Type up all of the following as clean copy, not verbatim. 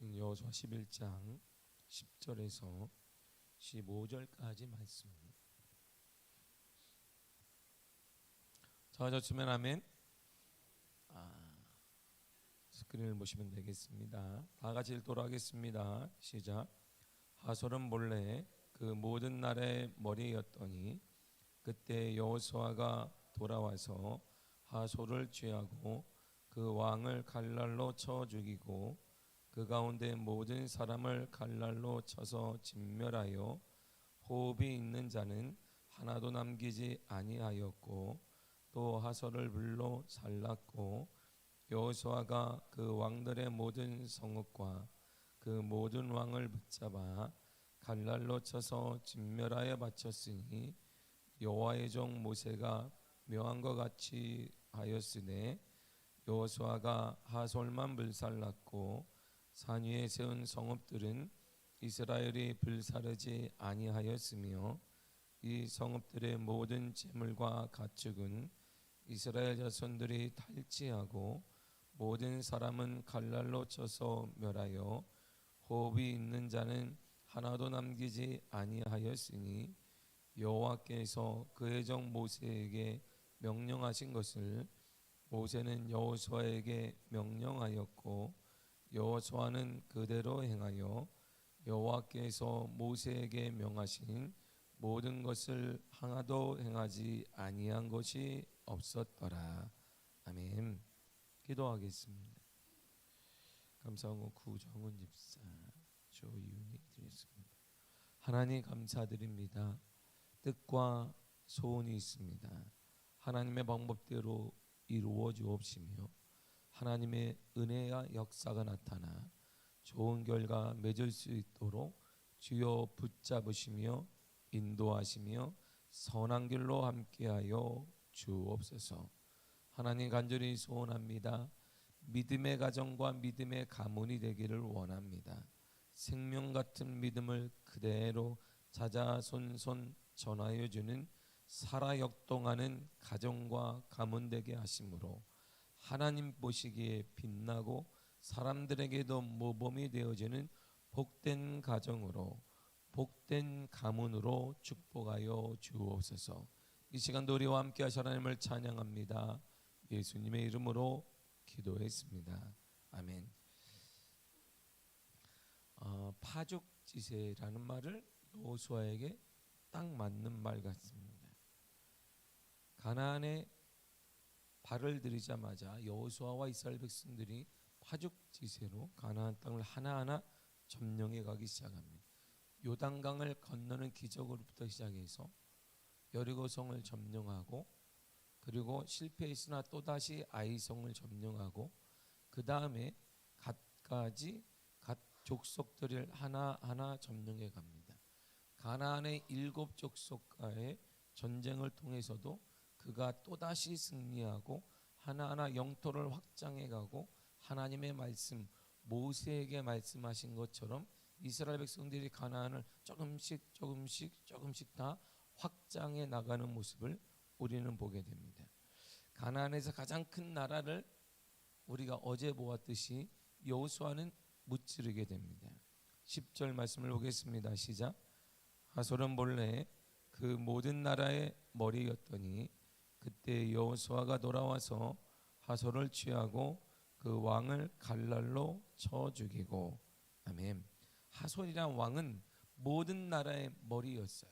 여호수아 11장 10절에서 15절까지 말씀. 찾아주시면 아멘. 스크린을 보시면 되겠습니다. 다 같이 읽도록 하겠습니다. 시작. 하솔은 본래 그 모든 나라의 머리였더니 그때 여호수아가 돌아와서 하솔을 취하고 그 왕을 칼날로 쳐 죽이고 그 가운데 모든 사람을 칼날로 쳐서 진멸하여 호흡이 있는 자는 하나도 남기지 아니하였고 또 하솔을 불로 살랐고 여호수아가 그 왕들의 모든 성읍과 그 모든 왕을 붙잡아 칼날로 쳐서 진멸하여 바쳤으니 여호와의 종 모세가 명한 것 같이 하였으되 여호수아가 하솔만 불살랐고 산 위에 세운 성읍들은 이스라엘이 불사르지 아니하였으며 이 성읍들의 모든 재물과 가축은 이스라엘 자손들이 탈취하고 모든 사람은 칼날로 쳐서 멸하여 호흡이 있는 자는 하나도 남기지 아니하였으니 여호와께서 그의 종 모세에게 명령하신 것을 모세는 여호수아에게 명령하였고 여호수아는 그대로 행하여 여호와께서 모세에게 명하신 모든 것을 하나도 행하지 아니한 것이 없었더라. 아멘. 기도하겠습니다. 감사하고 구정훈 집사, 조이윤이 드렸습니다. 하나님 감사드립니다. 뜻과 소원이 있습니다. 하나님의 방법대로 이루어 주옵시며 하나님의 은혜와 역사가 나타나 좋은 결과 맺을 수 있도록 주여 붙잡으시며 인도하시며 선한 길로 함께하여 주옵소서. 하나님 간절히 소원합니다. 믿음의 가정과 믿음의 가문이 되기를 원합니다. 생명 같은 믿음을 그대로 자자손손 전하여 주는 살아 역동하는 가정과 가문 되게 하심으로 하나님 보시기에 빛나고 사람들에게도 모범이 되어지는 복된 가정으로 복된 가문으로 축복하여 주옵소서. 이 시간도 우리와 함께 하셔 하나님을 찬양합니다. 예수님의 이름으로 기도했습니다. 아멘. 파죽지세라는 말을 여호수아에게 딱 맞는 말 같습니다. 가나안에 발을 들이자마자 여호수아와 이스라엘 백성들이 파죽지세로 가나안 땅을 하나하나 점령해 가기 시작합니다. 요단강을 건너는 기적으로부터 시작해서 여리고성을 점령하고 그리고 실패했으나 또다시 아이성을 점령하고 그 다음에 갓까지 갓 족속들을 하나하나 점령해 갑니다. 가나안의 7 족속과의 전쟁을 통해서도 그가 또다시 승리하고 하나하나 영토를 확장해 가고 하나님의 말씀 모세에게 말씀하신 것처럼 이스라엘 백성들이 가나안을 조금씩 다 확장해 나가는 모습을 우리는 보게 됩니다. 가나안에서 가장 큰 나라를 우리가 어제 보았듯이 여호수아는 무찌르게 됩니다. 10절 말씀을 보겠습니다. 시작. 하솔은 본래 그 모든 나라의 머리였더니 그때 여호수아가 돌아와서 하솔을 취하고 그 왕을 칼날로 쳐 죽이고. 아멘. 하솔이란 왕은 모든 나라의 머리였어요.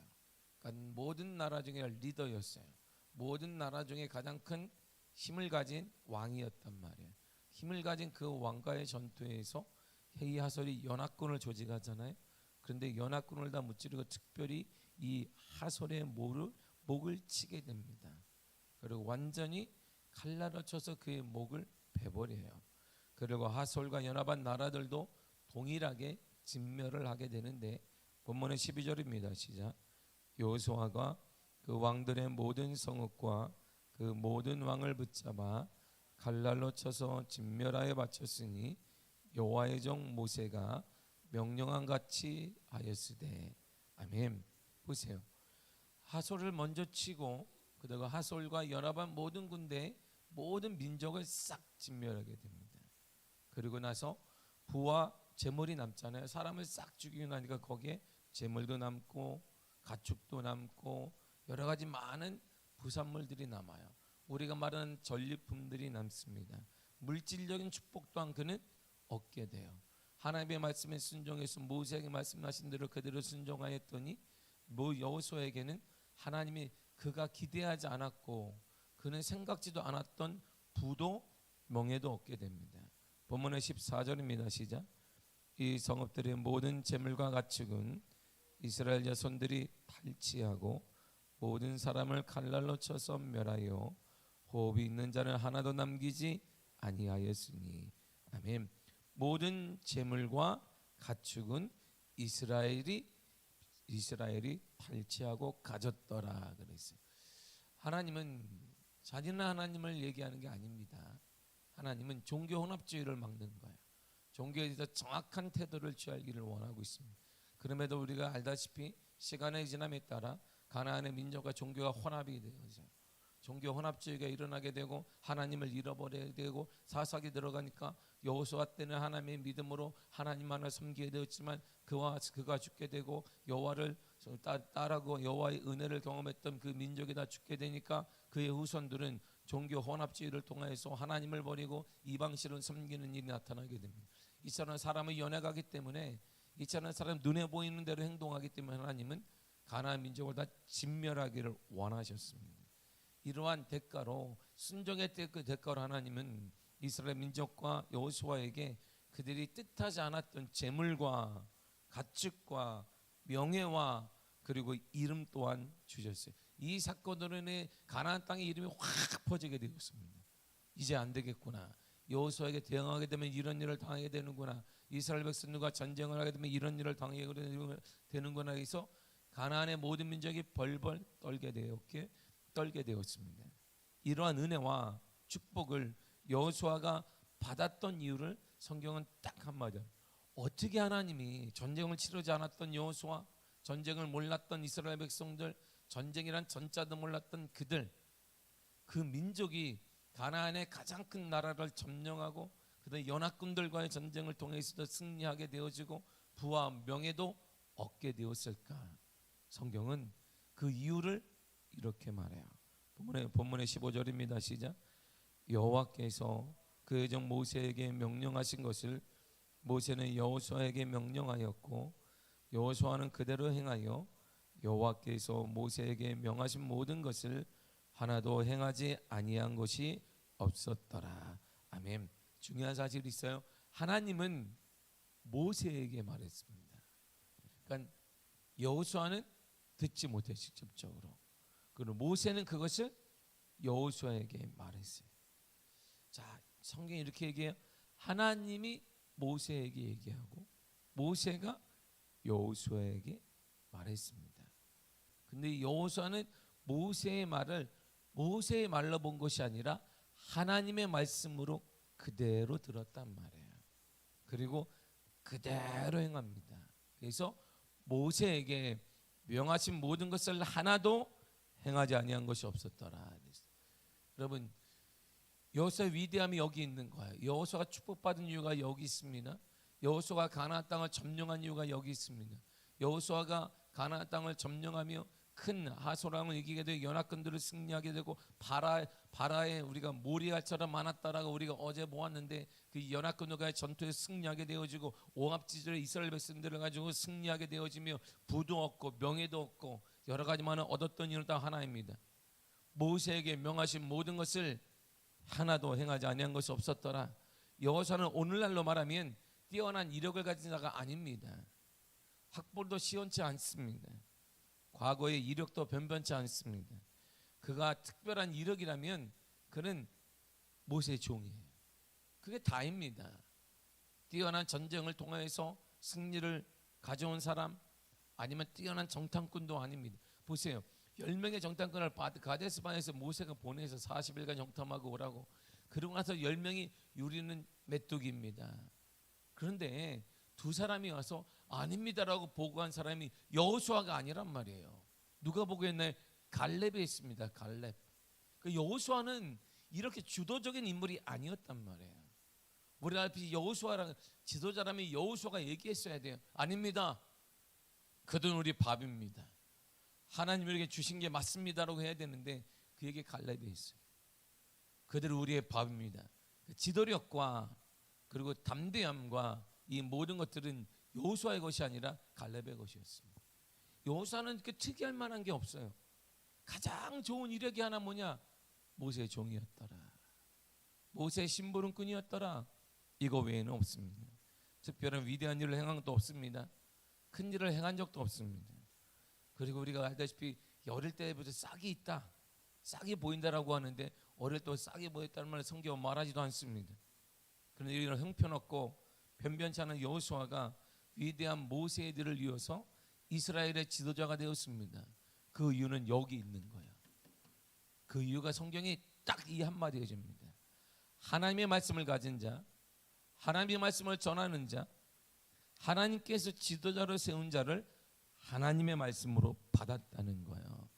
그러니까 모든 나라 중에 리더였어요. 모든 나라 중에 가장 큰 힘을 가진 왕이었단 말이에요. 힘을 가진 그 왕과의 전투에서 이 하솔이 연합군을 조직하잖아요. 그런데 연합군을 다 무찌르고 특별히 이 하솔의 목을 치게 됩니다. 그리고 완전히 칼날로 쳐서 그의 목을 베버려요. 그리고 하솔과 연합한 나라들도 동일하게 진멸을 하게 되는데 본문의 12절입니다. 시작. 여호수아가 그 왕들의 모든 성읍과 그 모든 왕을 붙잡아 칼날로 쳐서 진멸하여 바쳤으니 여호와의 종 모세가 명령한 같이 하였으되. 아멘. 보세요. 하솔을 먼저 치고 그다가 하솔과 연합한 모든 군대 모든 민족을 싹 진멸하게 됩니다. 그리고 나서 부와 재물이 남잖아요. 사람을 싹 죽이고 나니까 거기에 재물도 남고 가축도 남고 여러 가지 많은 부산물들이 남아요. 우리가 말하는 전리품들이 남습니다. 물질적인 축복 또한 그는 얻게 돼요. 하나님의 말씀에 순종해서 모세에게 말씀하신 대로 그대로 순종하였더니 여호수아에게는 하나님이 그가 기대하지 않았고 그는 생각지도 않았던 부도 명예도 얻게 됩니다. 본문의 14절입니다. 시작. 이 성읍들의 모든 재물과 가축은 이스라엘 자손들이 탈취하고 모든 사람을 칼날로 쳐서 멸하여 호흡이 있는 자는 하나도 남기지 아니하였으니. 아멘. 모든 재물과 가축은 이스라엘이 탈취하고 가졌더라 그랬어요. 하나님은 잔인한 하나님을 얘기하는 게 아닙니다. 하나님은 종교 혼합주의를 막는 거예요. 종교에 대해서 정확한 태도를 취하기를 원하고 있습니다. 그럼에도 우리가 알다시피 시간의 지남에 따라 가나안의 민족과 종교가 혼합이 되어서 종교 혼합주의가 일어나게 되고 하나님을 잃어버리게 되고 사사기 들어가니까 여호수아 때는 하나님의 믿음으로 하나님만을 섬기게 되었지만 그가 죽게 되고 여호와를 따르고 여호와의 은혜를 경험했던 그 민족이 다 죽게 되니까 그의 후손들은 종교 혼합주의를 통해서 하나님을 버리고 이방신을 섬기는 일이 나타나게 됩니다. 이처럼 사람의 연약하기 때문에 이처럼 사람 눈에 보이는 대로 행동하기 때문에 하나님은 가나안 민족을 다 진멸하기를 원하셨습니다. 이러한 대가로 순종의 그 대가로 하나님은 이스라엘 민족과 여호수아에게 그들이 뜻하지 않았던 재물과 가축과 명예와 그리고 이름 또한 주셨어요. 이 사건으로 인해 가나안 땅의 이름이 확 퍼지게 되었습니다. 이제 안 되겠구나. 여호수아에게 대응하게 되면 이런 일을 당하게 되는구나. 이스라엘 백성들과 전쟁을 하게 되면 이런 일을 당하게 되는구나 해서 가나안의 모든 민족이 벌벌 떨게 되었습니다. 이러한 은혜와 축복을 여호수아가 받았던 이유를 성경은 딱 한마디. 어떻게 하나님이 전쟁을 치르지 않았던 여호수아, 전쟁을 몰랐던 이스라엘 백성들, 전쟁이란 전자도 몰랐던 그들, 그 민족이 가나안의 가장 큰 나라를 점령하고 그다음 연합군들과의 전쟁을 통해서도 승리하게 되어지고 부와 명예도 얻게 되었을까? 성경은 그 이유를 이렇게 말해요. 본문의 15절입니다. 시작. 여호와께서 그의 종 모세에게 명령하신 것을 모세는 여호수아에게 명령하였고 여호수아는 그대로 행하여 여호와께서 모세에게 명하신 모든 것을 하나도 행하지 아니한 것이 없었더라. 아멘. 중요한 사실이 있어요. 하나님은 모세에게 말했습니다. 그러니까 여호수아는 듣지 못해 직접적으로. 그리고 모세는 그것을 여호수아에게 말했어요. 자, 성경이 이렇게 얘기해요. 하나님이 모세에게 얘기하고 모세가 여호수아에게 말했습니다. 근데 여호수아는 모세의 말로 본 것이 아니라 하나님의 말씀으로 그대로 들었단 말이에요. 그리고 그대로 행합니다. 그래서 모세에게 명하신 모든 것을 하나도 행하지 아니한 것이 없었더라. 여러분, 여호수아의 위대함이 여기 있는 거예요. 여호수아가 축복받은 이유가 여기 있습니다. 여호수아가 가나안 땅을 점령한 이유가 여기 있습니다. 여호수아가 가나안 땅을 점령하며 큰 하소랑을 이기게 되고 연합군들을 승리하게 되고 바라에 우리가 모리알처럼 많았다라고 우리가 어제 보았는데 그 연합군들과의 전투에 승리하게 되어지고 오합지졸의 이스라엘 백성들을 가지고 승리하게 되어지며 부도 얻고 명예도 얻고 여러 가지 많은 얻었던 이유는 다 하나입니다. 모세에게 명하신 모든 것을 하나도 행하지 아니한 것이 없었더라. 여호수아는 오늘날로 말하면 뛰어난 이력을 가진 자가 아닙니다. 학벌도 시원치 않습니다. 과거의 이력도 변변치 않습니다. 그가 특별한 이력이라면 그는 모세의 종이에요. 그게 다입니다. 뛰어난 전쟁을 통해서 승리를 가져온 사람 아니면 뛰어난 정탐꾼도 아닙니다. 보세요. 10명의 정탐꾼을 가데스바네에서 모세가 보내서 40일간 정탐하고 오라고. 그러고 나서 10명이 유리는 메뚜기입니다. 그런데 두 사람이 와서 아닙니다라고 보고한 사람이 여호수아가 아니란 말이에요. 누가 보고했나요? 갈렙이 있습니다. 갈렙. 그 여호수아는 이렇게 주도적인 인물이 아니었단 말이에요. 우리 앞에 여호수아라는 지도자라면 여호수아가 얘기했어야 돼요. 아닙니다. 그들은 우리 밥입니다. 하나님에게 주신 게 맞습니다라고 해야 되는데 그에게 갈렙이 있어요. 그들은 우리의 밥입니다. 지도력과 그리고 담대함과 이 모든 것들은 여호수아의 것이 아니라 갈렙의 것이었습니다. 여호수아는 그 특이할 만한 게 없어요. 가장 좋은 이력이 하나 뭐냐? 모세의 종이었더라. 모세의 심부름꾼이었더라. 이거 외에는 없습니다. 특별한 위대한 일을 행한 것도 없습니다. 큰 일을 행한 적도 없습니다. 그리고 우리가 알다시피 어릴 때부터 싹이 있다, 싹이 보인다라고 하는데 어릴 때 싹이 보였다는 말을 성경은 말하지도 않습니다. 그런데 이런 형편없고 변변치 않은 여호수아가 위대한 모세의 들을 이어서 이스라엘의 지도자가 되었습니다. 그 이유는 여기 있는 거예요. 그 이유가 성경이 딱 이 한마디 해줍니다. 하나님의 말씀을 가진 자, 하나님의 말씀을 전하는 자, 하나님께서 지도자로 세운 자를 하나님의 말씀으로 받았다는 거예요.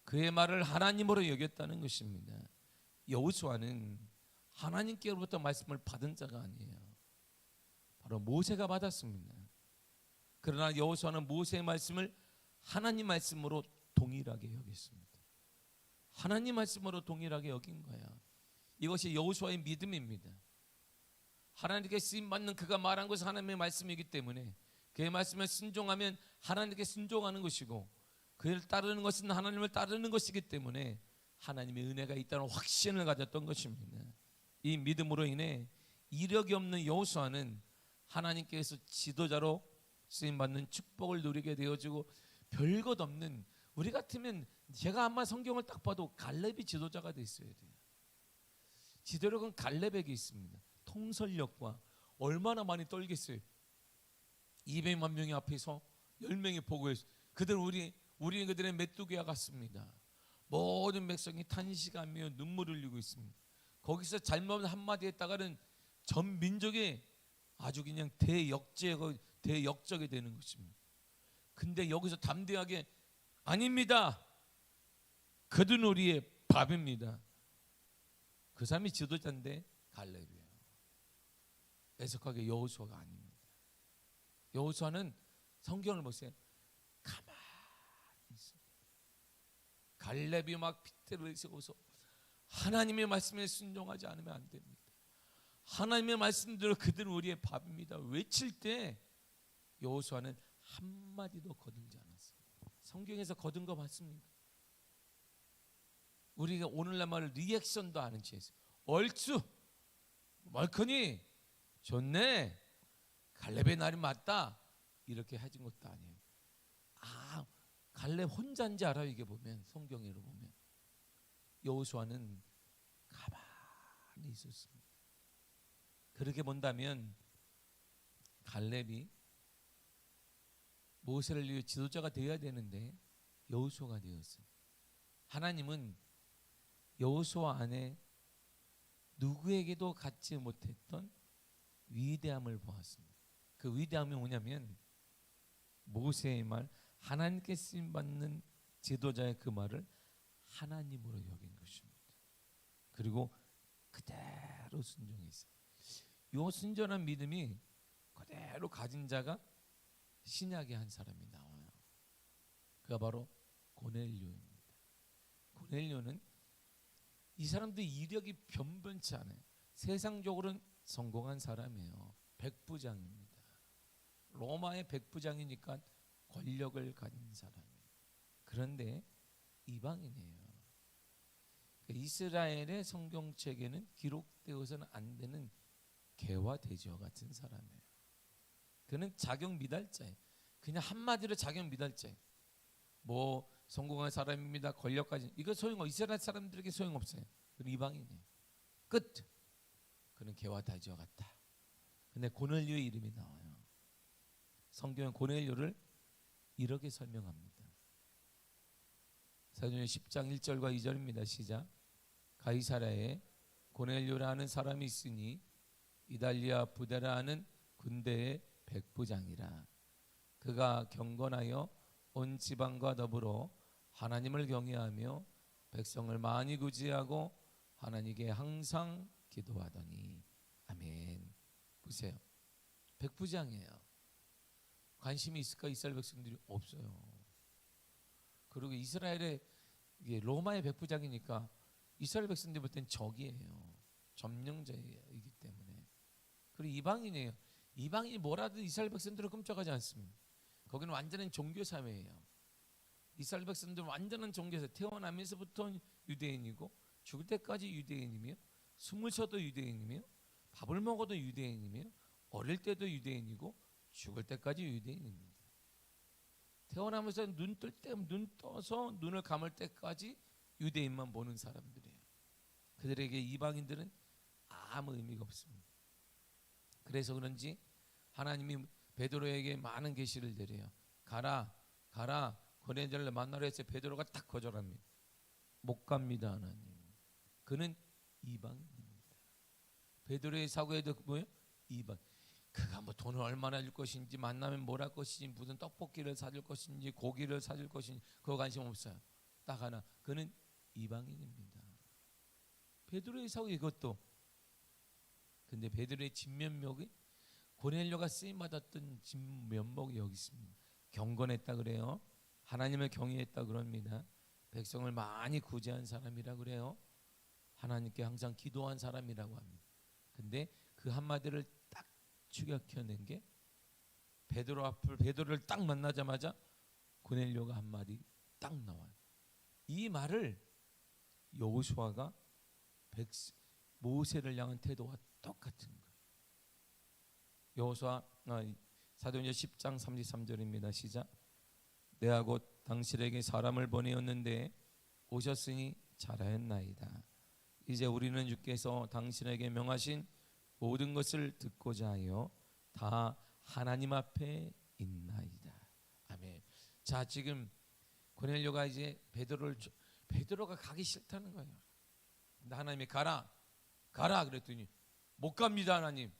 그의 말을 하나님으로 여겼다는 것입니다. 여호수아는 하나님께로부터 말씀을 받은 자가 아니에요. 바로 모세가 받았습니다. 그러나 여호수아는 모세의 말씀을 하나님 말씀으로 동일하게 여겼습니다. 하나님 말씀으로 동일하게 여긴 거야. 이것이 여호수아의 믿음입니다. 하나님께 쓰임받는 그가 말한 것은 하나님의 말씀이기 때문에 그의 말씀에 순종하면 하나님께 순종하는 것이고 그를 따르는 것은 하나님을 따르는 것이기 때문에 하나님의 은혜가 있다는 확신을 가졌던 것입니다. 이 믿음으로 인해 이력이 없는 여호수아는 하나님께서 지도자로 쓰임받는 축복을 누리게 되어지고 별것 없는, 우리 같으면 제가 아마 성경을 딱 봐도 갈렙이 지도자가 돼 있어야 돼요. 지도력은 갈렙에게 있습니다. 통솔력과 얼마나 많이 떨겠어요. 200만 명이 앞에서 10명이 보고했어요. 그들은 우리는 그들의 메뚜기와 같습니다. 모든 백성이 탄식하며 눈물을 흘리고 있습니다. 거기서 잘못 한마디 했다가는 전 민족이 아주 그냥 대역적이 되는 것입니다. 근데 여기서 담대하게 아닙니다. 그들은 우리의 밥입니다. 그 사람이 지도자인데 갈렙이에요. 애석하게 여호수아가 아닙니다. 여호수아는 성경을 보세요. 가만히 있습니다. 갈렙이 막 핏대를 세워서 하나님의 말씀에 순종하지 않으면 안 됩니다. 하나님의 말씀대로 그들은 우리의 밥입니다. 외칠 때 여호수아는 한마디도 거들지 않았어요. 성경에서 거둔 거 맞습니다. 우리가 오늘날 말을 리액션도 아는 채 했어요. 얼추 멀커니 좋네, 갈렙의 날이 맞다, 이렇게 해준 것도 아니에요. 아, 갈렙 혼자인지 알아요. 이게 보면 성경으로 보면 여호수아는 가만히 있었습니다. 그렇게 본다면 갈렙이 모세를 위해 지도자가 되어야 되는데 여호수아가 되었어요. 하나님은 여호수아 안에 누구에게도 갖지 못했던 위대함을 보았습니다. 그 위대함이 뭐냐면 모세의 말, 하나님께 쓰임받는 지도자의 그 말을 하나님으로 여긴 것입니다. 그리고 그대로 순종했어요. 이 순전한 믿음이 그대로 가진 자가 신약의 한 사람이 나와요. 그가 바로 고넬료입니다. 고넬료는 이 사람도 이력이 변변치 않아요. 세상적으로는 성공한 사람이에요. 백부장입니다. 로마의 백부장이니까 권력을 가진 사람이에요. 그런데 이방인이에요. 이스라엘의 성경책에는 기록되어서는 안 되는 개와 돼지와 같은 사람이에요. 그는 자격 미달자예요. 그냥 한마디로 자격 미달자예요. 뭐 성공한 사람입니다, 권력까지, 이거 이스라엘 사람들에게 소용없어요. 그는 이방인이에요. 끝. 그는 개와 돼지와 같다. 근데 고넬료의 이름이 나와요. 성경은 고넬료를 이렇게 설명합니다. 사도행전 10장 1절과 2절입니다. 시작. 가이사랴에 고넬료라는 사람이 있으니 이달리아 부대라는 군대의 백부장이라. 그가 경건하여 온 지방과 더불어 하나님을 경외하며 백성을 많이 구제하고 하나님께 항상 기도하더니. 아멘. 보세요. 백부장이에요. 관심이 있을까? 이스라엘 백성들이 없어요. 그리고 이스라엘의 로마의 백부장이니까 이스라엘 백성들 볼 땐 적이에요. 점령자이기 때문에. 그리고 이방인이에요. 이방인이 뭐라도 이스라엘 백성들을 끔찍하지 않습니다. 거기는 완전한 종교 사회예요. 이스라엘 백성들은 완전한 종교에서 태어나면서부터 유대인이고 죽을 때까지 유대인이며 숨을 쉬어도 유대인이며 밥을 먹어도 유대인이며 어릴 때도 유대인이고 죽을 때까지 유대인입니다. 태어나면서 눈 떠서 눈을 감을 때까지 유대인만 보는 사람들이에요. 그들에게 이방인들은 아무 의미가 없습니다. 그래서 그런지 하나님이 베드로에게 많은 계시를 드려요. 가라 고넬료를 만나려 했을 때 베드로가 딱 거절합니다. 못 갑니다 하나님. 그는 이방인입니다. 베드로의 사고에도 뭐예요? 이방. 그가 뭐 돈을 얼마나 줄 것인지 만나면 뭘 할 것인지 무슨 떡볶이를 사줄 것인지 고기를 사줄 것인지 그거 관심 없어요. 딱 하나. 그는 이방인입니다. 베드로의 사고 이것도. 근데 베드로의 진면목이 고넬료가 쓰임 받았던 진면목이 여기 있습니다. 경건했다 그래요. 하나님을 경외했다 그럽니다. 백성을 많이 구제한 사람이라 그래요. 하나님께 항상 기도한 사람이라고 합니다. 근데 그 한마디를 딱 추격해낸 게 베드로를 딱 만나자마자 고넬료가 한마디 딱 나와요. 이 말을 여호수아가 모세를 향한 태도와 똑같은 거예요. 여호수아 사도행전 10장 33절입니다. 시작. 내가 곧 당신에게 사람을 보내었는데 오셨으니 잘하였나이다. 이제 우리는 주께서 당신에게 명하신 모든 것을 듣고자 하여 다 하나님 앞에 있나이다. 아멘. 자, 지금 고넬료가 이제 베드로가 가기 싫다는 거예요. 근데 하나님이 가라 그랬더니 못 갑니다 하나님.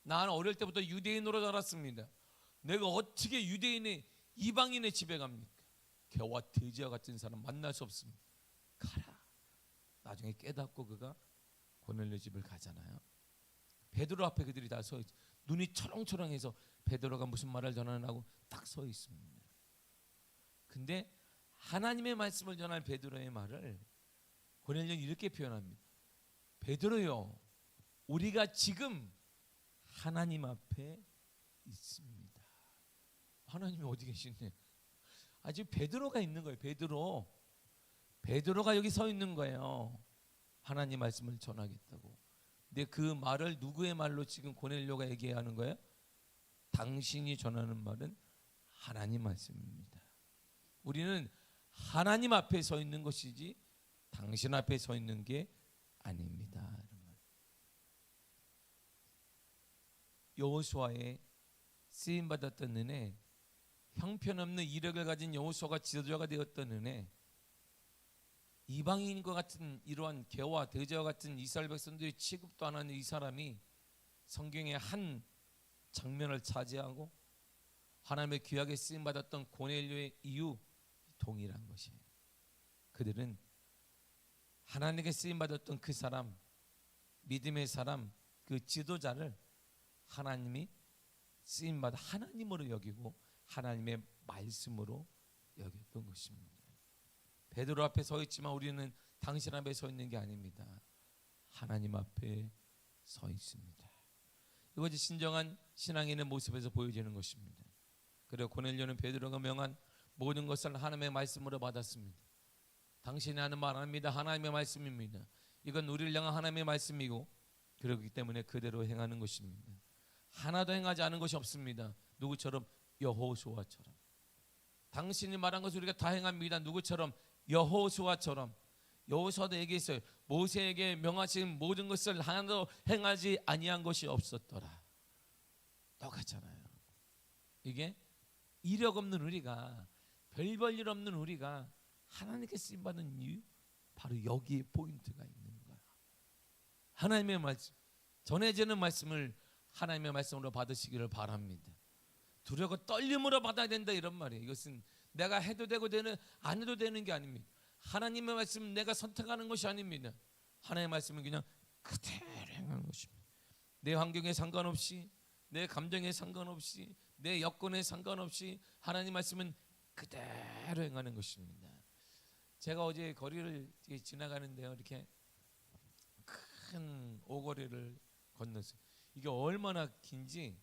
나는 어릴 때부터 유대인으로 자랐습니다. 내가 어떻게 이방인의 집에 갑니까? 개와 돼지와 같은 사람 만날 수 없습니다. 가라. 나중에 깨닫고 그가 고넬료 집을 가잖아요. 베드로 앞에 그들이 다 서 있죠. 눈이 초롱초롱해서 베드로가 무슨 말을 전하냐고 딱 서 있습니다. 근데 하나님의 말씀을 전할 베드로의 말을 고넬료는 이렇게 표현합니다. 베드로요, 우리가 지금 하나님 앞에 있습니다. 하나님이 어디 계시네? 지금 베드로가 있는 거예요. 베드로가 여기 서 있는 거예요. 하나님 말씀을 전하겠다고. 근데 그 말을 누구의 말로 지금 고넬료가 얘기하는 거예요? 당신이 전하는 말은 하나님 말씀입니다. 우리는 하나님 앞에 서 있는 것이지 당신 앞에 서 있는 게 아닙니다. 여호수아의 쓰임 받았던 은혜, 형편없는 이력을 가진 여호수아가 지도자가 되었던 은혜, 이방인과 같은 이러한 개와 돼지와 같은 이스라엘 백성들이 취급도 안 하는 이 사람이 성경의 한 장면을 차지하고 하나님의 귀하게 쓰임 받았던 고넬료의 이유 동일한 것이에요. 그들은 하나님께 쓰임 받았던 그 사람, 믿음의 사람, 그 지도자를 하나님이 쓰임 받아 하나님으로 여기고 하나님의 말씀으로 여겼던 것입니다. 베드로 앞에 서 있지만 우리는 당신 앞에 서 있는 게 아닙니다. 하나님 앞에 서 있습니다. 이것이 진정한 신앙인의 모습에서 보여지는 것입니다. 그리고 고넬료는 베드로가 명한 모든 것을 하나님의 말씀으로 받았습니다. 당신이 하는 말 아닙니다. 하나님의 말씀입니다. 이건 우리를 향한 하나님의 말씀이고 그렇기 때문에 그대로 행하는 것입니다. 하나도 행하지 않은 것이 없습니다. 누구처럼? 여호수아처럼. 당신이 말한 것을 우리가 다 행합니다. 누구처럼? 여호수아처럼. 여호수아도 얘기했어요. 모세에게 명하신 모든 것을 하나도 행하지 아니한 것이 없었더라. 똑같잖아요. 이게 이력 없는 우리가, 별 볼 일 없는 우리가 하나님께 쓰임받는 이유, 바로 여기에 포인트가 있는 거야. 하나님의 말씀, 전해지는 말씀을 하나님의 말씀으로 받으시기를 바랍니다. 두려워 떨림으로 받아야 된다 이런 말이에요. 이것은 내가 해도 되고 안 해도 되는 게 아닙니다. 하나님의 말씀은 내가 선택하는 것이 아닙니다. 하나님의 말씀은 그냥 그대로 행하는 것입니다. 내 환경에 상관없이, 내 감정에 상관없이, 내 여건에 상관없이 하나님 말씀은 그대로 행하는 것입니다. 제가 어제 거리를 지나가는데요, 이렇게 큰 오거리를 건넜어요. 이게 얼마나 긴지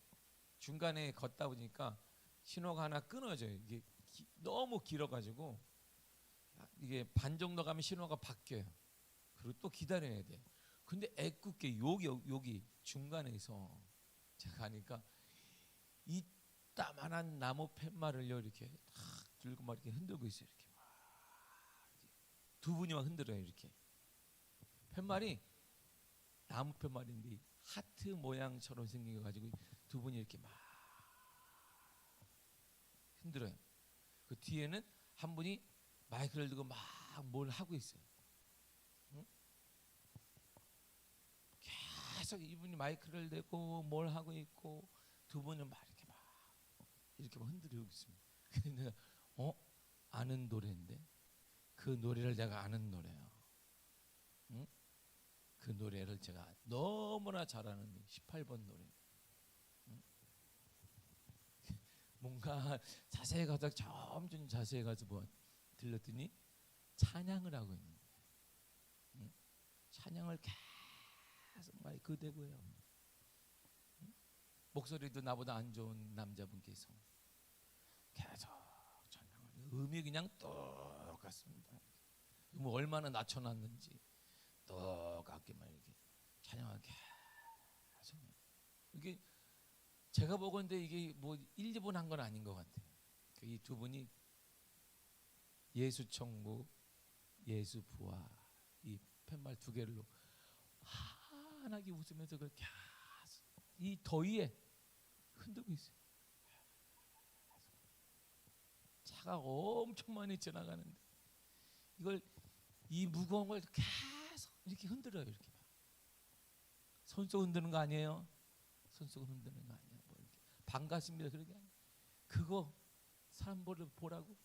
중간에 걷다 보니까 신호가 하나 끊어져요. 이게 너무 길어가지고 이게 반 정도 가면 신호가 바뀌어요. 그리고 또 기다려야 돼. 근데 애꿎게 여기 중간에서 제가 가니까 이따만한 나무 팻말을요 이렇게 탁 들고 막 이렇게 흔들고 있어요. 이렇게 두 분이 막 흔들어요. 이렇게 팻말이 나무 팻말인데 하트 모양처럼 생겨가지고 두 분이 이렇게 막 흔들어요. 그 뒤에는 한 분이 마이크를 들고 막 뭘 하고 있어요. 응? 계속 이분이 마이크를 대고 뭘 하고 있고 두 분은 막 이렇게 막 흔들고 있습니다. 그래서 내가 아는 노래인데 그 노래를 내가 아는 노래예요. 응? 그 노래를 제가 너무나 잘 아는 18번 노래. 응? 뭔가 자세히 가서 점점 자세히 가서 뭐 들렸더니 찬양을 하고 있는 거예요. 응? 찬양을 계속 마이크 대고요. 응? 목소리도 나보다 안 좋은 남자분께서 계속 찬양을, 음이 그냥 똑같습니다. 뭐 얼마나 낮춰놨는지 똑같게만 이렇게 찬양을 계속. 이게 제가 보건데 이게 뭐 1, 2분 한 건 아닌 것 같아요. 이 두 분이 예수 천국, 예수 부활 이 팻말 두 개로 환하게 웃으면서 그 계속 이 더위에 흔들고 있어요. 차가 엄청 많이 지나가는데 이걸 이 무거운 걸 계속 이렇게 흔들어요. 이렇게 손수 흔드는 거 아니에요? 손수 흔드는 거 아니에요? 뭐 이렇게 반갑습니다. 그런 게 아니에요. 그거 사람 보라고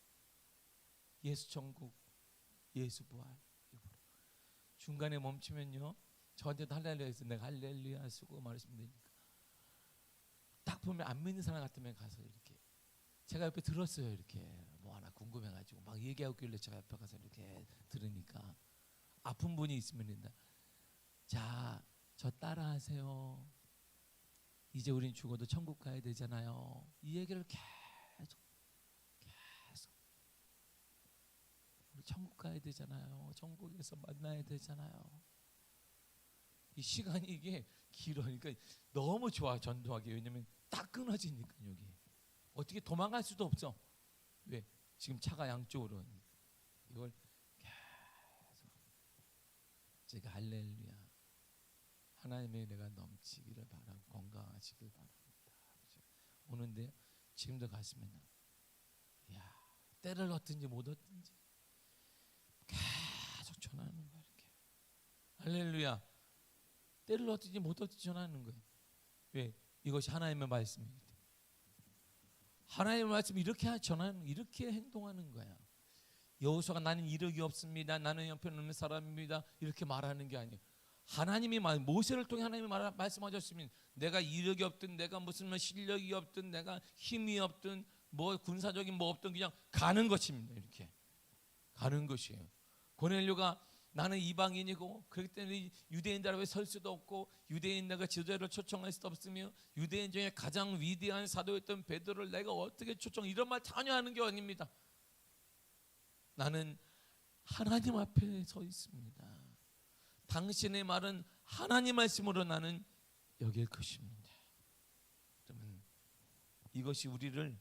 예수 천국, 예수 부활. 중간에 멈추면요, 저한테도 할렐루야 해서 내가 할렐루야 쓰고 말했으면 되니까 딱 보면 안 믿는 사람 같으면 가서 이렇게 제가 옆에 들었어요. 이렇게 뭐 하나 궁금해가지고 막 얘기하고 있길래 제가 옆에 가서 이렇게 들으니까 아픈 분이 있으면 된다. 자, 저 따라하세요. 이제 우린 죽어도 천국 가야 되잖아요. 이 얘기를 계속 우리 천국 가야 되잖아요. 천국에서 만나야 되잖아요. 이 시간이 이게 길어니까 너무 좋아 전도하기. 왜냐면 딱 끊어지니까 여기 어떻게 도망갈 수도 없어. 왜? 지금 차가 양쪽으로 이걸 계속 제가 할렐루야 하나님의 은혜가 넘치기를 바라고 건강하시길 바랍니다. 오는데 지금도 가시면 야 때를 얻든지 못 얻든지 계속 전하는 거야. 이렇게 할렐루야 때를 얻든지 못 얻든지 전하는 거예요. 왜? 이것이 하나님의 말씀이기 때문에. 하나님의 말씀 이렇게 전하는, 이렇게 행동하는 거야. 여호수아가 나는 이력이 없습니다, 나는 형편없는 사람입니다 이렇게 말하는 게 아니에요. 하나님이 모세를 통해 하나님이 말씀하셨으면 내가 이력이 없든 내가 무슨 실력이 없든 내가 힘이 없든 뭐 군사적인 뭐 없든 그냥 가는 것입니다. 이렇게 가는 것이에요. 고넬료가 나는 이방인이고 그렇기 때문에 유대인들 앞에 설 수도 없고 유대인 내가 지도자를 초청할 수도 없으며 유대인 중에 가장 위대한 사도였던 베드로를 내가 어떻게 이런 말 전혀 하는 게 아닙니다. 나는 하나님 앞에 서 있습니다. 당신의 말은 하나님 말씀으로 나는 여길 것입니다. 그러면 이것이 우리를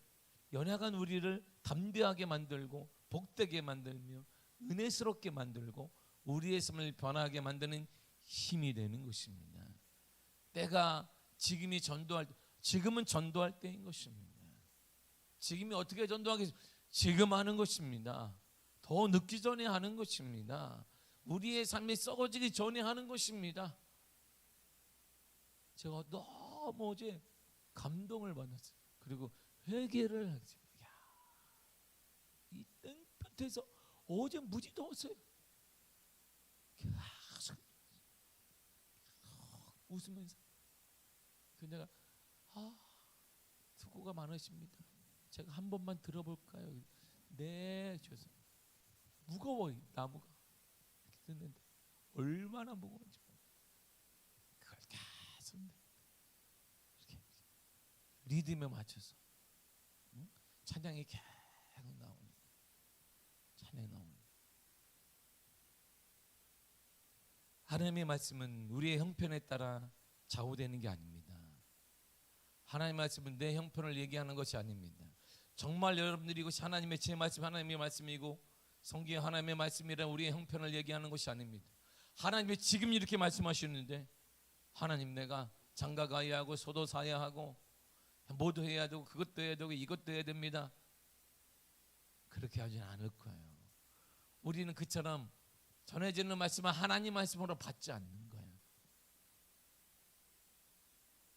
연약한 우리를 담대하게 만들고 복되게 만들며 은혜스럽게 만들고 우리의 삶을 변하게 만드는 힘이 되는 것입니다. 때가 지금이 지금은 전도할 때인 것입니다. 지금이 어떻게 전도하겠습니까? 지금 하는 것입니다. 더 늦기 전에 하는 것입니다. 우리의 삶이 썩어지기 전에 하는 것입니다. 제가 너무 어제 감동을 받았어요. 그리고 회개를 하겠습니다. 이 땡볕에서 어제 무지 더웠어요. 계속 웃으면서 그 내가 수고가 많으십니다. 제가 한 번만 들어볼까요? 네, 죄송. 무거워 나무가. 이렇게 듣는데 얼마나 무거운지 그걸 계속 이렇게 리듬에 맞춰서 찬양이 계속 나오는 찬양이 나오는. 하나님의 말씀은 우리의 형편에 따라 좌우되는 게 아닙니다. 하나님의 말씀은 내 형편을 얘기하는 것이 아닙니다. 정말 여러분들이 이것이 하나님의 제 말씀, 하나님의 말씀이고 성경의 하나님의 말씀이라 우리의 형편을 얘기하는 것이 아닙니다. 하나님이 지금 이렇게 말씀하시는데 하나님 내가 장가 가야 하고 소도 사야 하고 뭐도 해야 되고 그것도 해야 되고 이것도 해야 됩니다. 그렇게 하지 않을 거예요. 우리는 그처럼 전해지는 말씀은 하나님 말씀으로 받지 않는 거예요.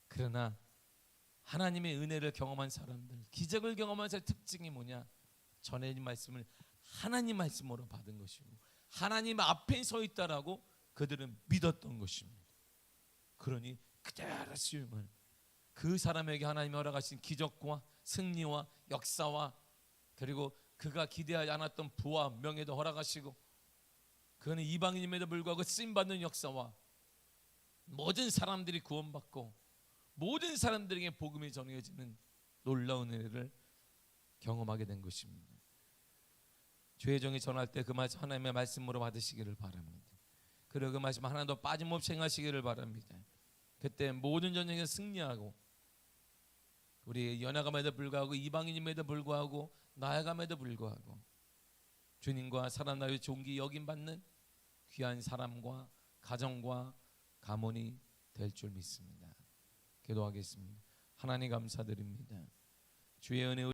그러나 하나님의 은혜를 경험한 사람들, 기적을 경험한 사람의 특징이 뭐냐? 전해진 말씀을 하나님 말씀으로 받은 것이고 하나님 앞에 서 있다라고 그들은 믿었던 것입니다. 그러니 그대로 수용을 그 사람에게 하나님이 허락하신 기적과 승리와 역사와 그리고 그가 기대하지 않았던 부와 명예도 허락하시고 그는 이방인임에도 불구하고 쓰임받는 역사와 모든 사람들이 구원받고 모든 사람들에게 복음이 전해지는 놀라운 은혜를 경험하게 된 것입니다. 주의 종이 전할 때 그 말씀 하나님의 말씀으로 받으시기를 바랍니다. 그리고 그 말씀 하나도 빠짐없이 행하시기를 바랍니다. 그때 모든 전쟁에 승리하고 우리 연약함에도 불구하고 이방인임에도 불구하고 나아감에도 불구하고 주님과 사람 나라의 존귀 여김받는 귀한 사람과 가정과 가문이 될 줄 믿습니다. 기도하겠습니다. 하나님 감사드립니다. 주의 은혜